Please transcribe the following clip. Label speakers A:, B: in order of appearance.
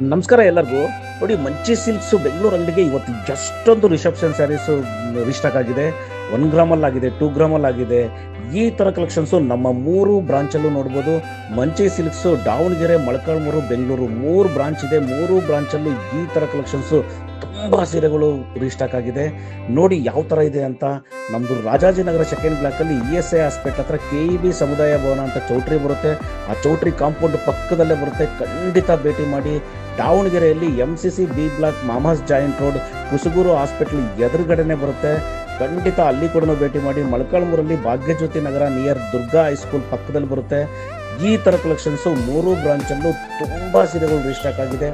A: ನಮಸ್ಕಾರ ಎಲ್ಲರಿಗೂ. ನೋಡಿ, ಮಂಚಿ ಸಿಲ್ಕ್ಸು ಬೆಂಗಳೂರು ಅಂಗಡಿಗೆ ಇವತ್ತು ಎಷ್ಟೊಂದು ರಿಸೆಪ್ಷನ್ ಸ್ಯಾರೀಸು ರೀಸ್ಟಾಕ್ ಆಗಿದೆ. 1 ಗ್ರಾಮಲ್ಲಾಗಿದೆ, 2 ಗ್ರಾಮಲ್ಲಾಗಿದೆ. ಈ ಥರ ಕಲೆಕ್ಷನ್ಸು ನಮ್ಮ 3 ಬ್ರಾಂಚಲ್ಲೂ ನೋಡ್ಬೋದು. ಮಂಚಿ ಸಿಲ್ಕ್ಸು ದಾವಣಗೆರೆ, ಮೊಳಕಾಲ್ಮೂರು, ಬೆಂಗಳೂರು 3 ಬ್ರಾಂಚ್ ಇದೆ. 3 ಬ್ರಾಂಚಲ್ಲೂ ಈ ಥರ ಕಲೆಕ್ಷನ್ಸು ತುಂಬ ಸೀರೆಗಳು ರೀಸ್ಟಾಕ್ ಆಗಿದೆ. ನೋಡಿ ಯಾವ ಥರ ಇದೆ ಅಂತ. ನಮ್ಮದು ರಾಜಾಜಿನಗರ ಸೆಕೆಂಡ್ ಬ್ಲಾಕಲ್ಲಿ ESI ಹಾಸ್ಪಿಟ್ಲ್ ಹತ್ರ KEB ಸಮುದಾಯ ಭವನ ಅಂತ ಚೌಟ್ರಿ ಬರುತ್ತೆ. ಆ ಚೌಟ್ರಿ ಕಾಂಪೌಂಡ್ ಪಕ್ಕದಲ್ಲೇ ಬರುತ್ತೆ. ಖಂಡಿತ ಭೇಟಿ ಮಾಡಿ. ದಾವಣಗೆರೆಯಲ್ಲಿ MCC B block, Mamas joint road, Kusuguru hospital ಎದುರುಗಡೆನೆ ಬರುತ್ತೆ. ಖಂಡಿತ ಅಲ್ಲಿ ಕೂಡ ಭೇಟಿ ಮಾಡಿ. ಮೊಳಕಾಲ್ಮೂರಲ್ಲಿ ಭಾಗ್ಯಜ್ಯೋತಿ ನಗರ ನಿಯರ್ ದುರ್ಗಾ ಹೈಸ್ಕೂಲ್ ಪಕ್ಕದಲ್ಲಿ ಬರುತ್ತೆ. ಈ ಥರ ಕಲೆಕ್ಷನ್ಸು 3 ಬ್ರಾಂಚಲ್ಲೂ ತುಂಬ ಸೀರೆಗಳು ರೀಸ್ಟಾಕ್ ಆಗಿದೆ.